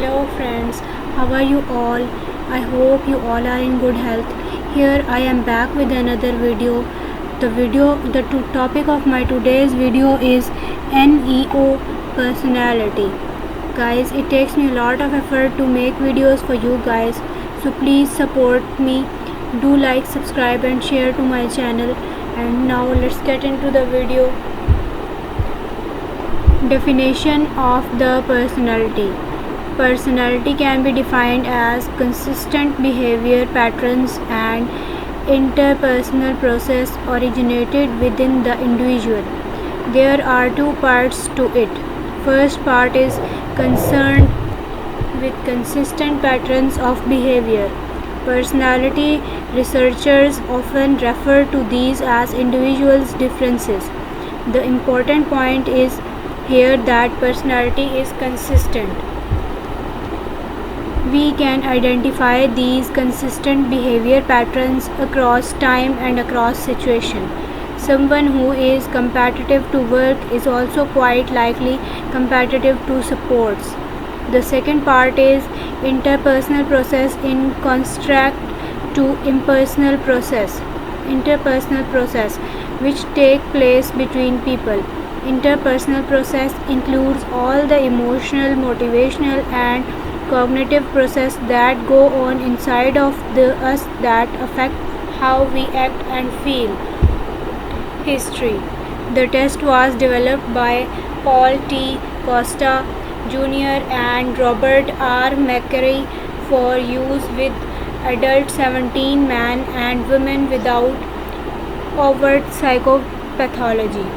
Hello friends, how are you all? I hope you all are in good health. Here I am back with another video. The topic of my today's video is NEO personality. Guys, it takes me a lot of effort to make videos for you guys. So please support me. Do like, subscribe and share to my channel. And now let's get into the video. Definition of the personality. Personality can be defined as consistent behavior patterns and interpersonal process originated within the individual. There are two parts to it. First part is concerned with consistent patterns of behavior. Personality researchers often refer to these as individuals' differences. The important point is here that personality is consistent. We can identify these consistent behavior patterns across time and across situation. Someone who is competitive to work is also quite likely competitive to sports. The second part is interpersonal process in contrast to impersonal process. Interpersonal process which take place between people. Interpersonal process includes all the emotional, motivational and cognitive process that go on inside of us that affect how we act and feel. History. The test was developed by Paul T. Costa Jr. and Robert R. McCary for use with adult 17 men and women without overt psychopathology.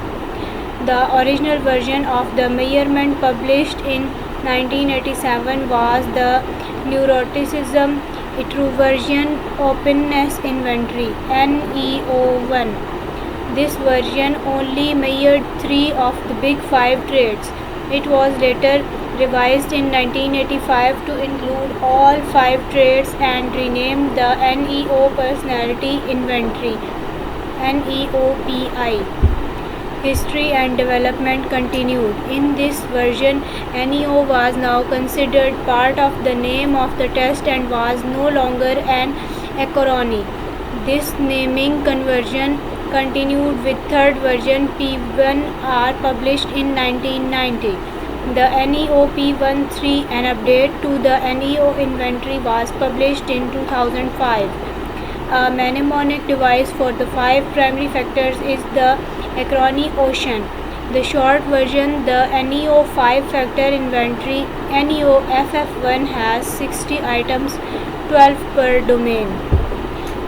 The original version of the measurement published in 1987 was the Neuroticism Introversion Openness Inventory (NEO1). This version only measured 3 of the big 5 traits. It was later revised in 1985 to include all 5 traits and renamed the NEO Personality Inventory (NEOPI). History and development continued. In this version, NEO was now considered part of the name of the test and was no longer an acrony. This naming conversion continued with third version P1R published in 1990. The NEO P13, an update to the NEO inventory, was published in 2005. A mnemonic device for the 5 primary factors is the acrony Ocean. The short version, the NEO 5-factor inventory NEOFF1, has 60 items, 12 per domain.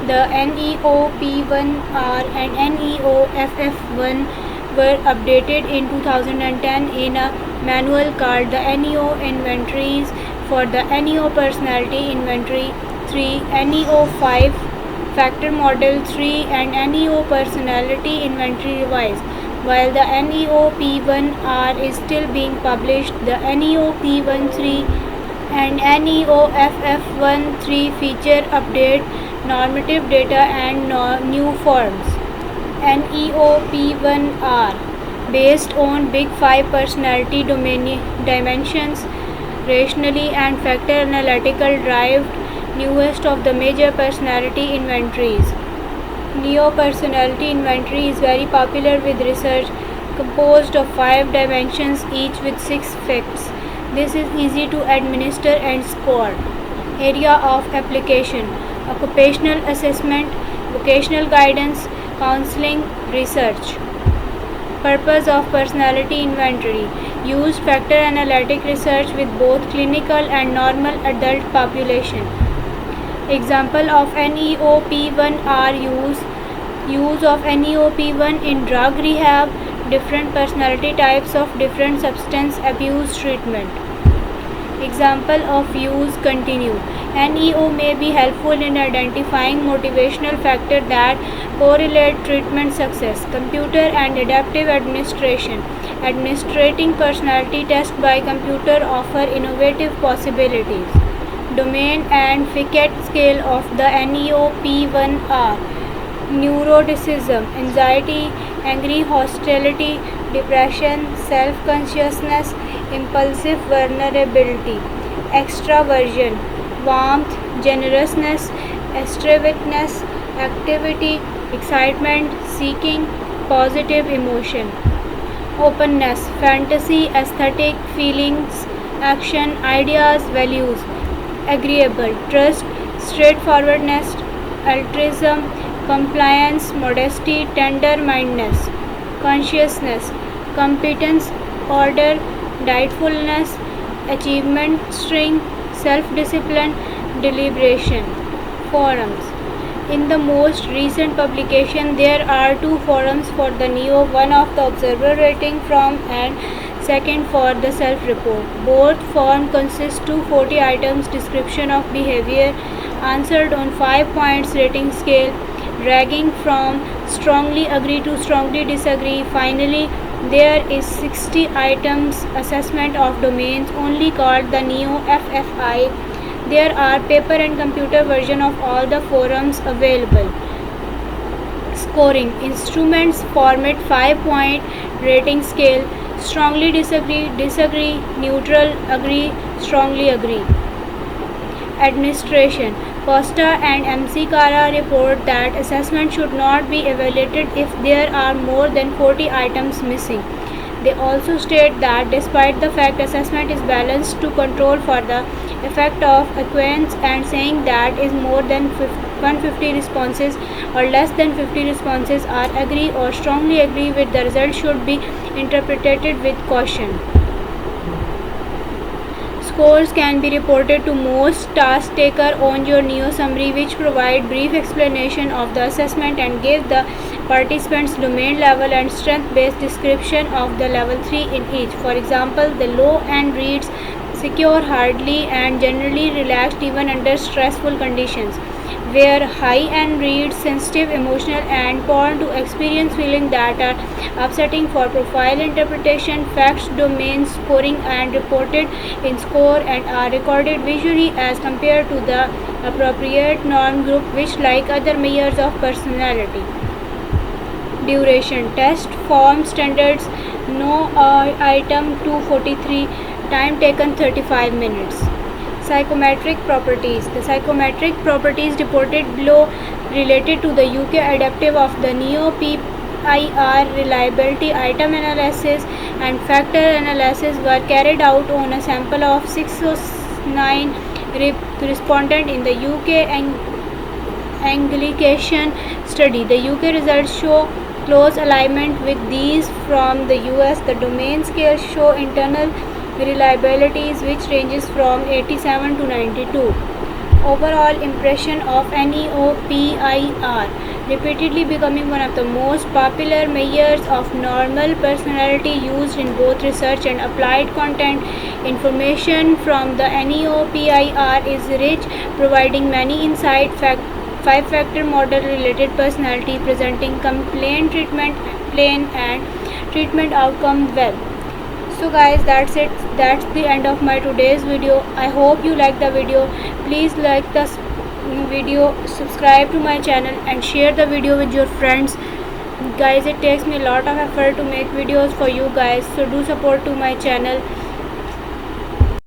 The NEO P1R and NEOFF1 were updated in 2010 in a manual called the NEO Inventories for the NEO Personality Inventory 3, NEO 5 Factor Model 3 and NEO Personality Inventory Revised. While the NEO P1R is still being published, the NEO P13 and NEOFF13 feature update, normative data and new forms. NEO P1R, based on Big 5 personality dimensions, rationally and factor analytical derived, newest of the major personality inventories. NEO Personality Inventory is very popular with research, composed of 5 dimensions each with 6 facts. This is easy to administer and score. Area of application: occupational assessment, vocational guidance, counseling, research. Purpose of personality inventory: used factor analytic research with both clinical and normal adult population. Example of NEO P1R use of NEO P1 in drug rehab, different personality types of different substance abuse treatment. Example of use continue. NEO may be helpful in identifying motivational factors that correlate treatment success. Computer and adaptive administration. Administrating personality tests by computer offer innovative possibilities. Domain and Likert scale of the NEO P1R. Neuroticism, anxiety, angry, hostility, depression, self-consciousness, impulsive vulnerability. extraversion, warmth, generousness, extravagance, activity, excitement, seeking, positive emotion. Openness, fantasy, aesthetic, feelings, action, ideas, values. Agreeable, trust, straightforwardness, altruism, compliance, modesty, tender-mindedness. Consciousness, competence, order, delightfulness, achievement, strength, self-discipline, deliberation. Forums. In the most recent publication, there are two forums for the NEO, one of the observer rating from and second for the self-report. Both forms consist 240 items description of behavior answered on 5 points rating scale, ranging from strongly agree to strongly disagree. Finally, there is 60 items assessment of domains only called the NEO FFI. There are paper and computer version of all the forums available. Scoring instruments format 5-point rating scale: strongly disagree, disagree, neutral, agree, strongly agree. Administration. Costa and MC Kara report that assessment should not be evaluated if there are more than 40 items missing. They also state that despite the fact assessment is balanced to control for the effect of acquaintance and saying that is more than 150 responses or less than 50 responses are agree or strongly agree with the result should be interpreted with caution. Scores can be reported to most task taker on your NEO summary, which provide brief explanation of the assessment and give the participants domain level and strength based description of the level 3 in each. For example, the low end reads secure, hardly and generally relaxed even under stressful conditions, where high end reads sensitive, emotional and prone to experience feelings that are upsetting. For profile interpretation, facts, domain scoring and reported in score and are recorded visually as compared to the appropriate norm group, which like other measures of personality. Duration. Test form standards. No item 243. Time taken 35 minutes. Psychometric properties. The psychometric properties reported below related to the UK adaptive of the NEO PIR reliability item analysis and factor analysis were carried out on a sample of 609 respondents in the UK Anglican study. The UK results show close alignment with these from the US. The domain scales show internal reliabilities which ranges from 87 to 92. Overall impression of NEO PIR repeatedly becoming one of the most popular measures of normal personality used in both research and applied content. Information from the NEO PIR is rich, providing many insight. 5-factor model related personality presenting complaint, treatment plan and treatment outcome well. So guys, that's it. That's the end of my today's video. I hope you like the video. Please like this video, subscribe to my channel and share the video with your friends. Guys, it takes me a lot of effort to make videos for you guys, so do support to my channel.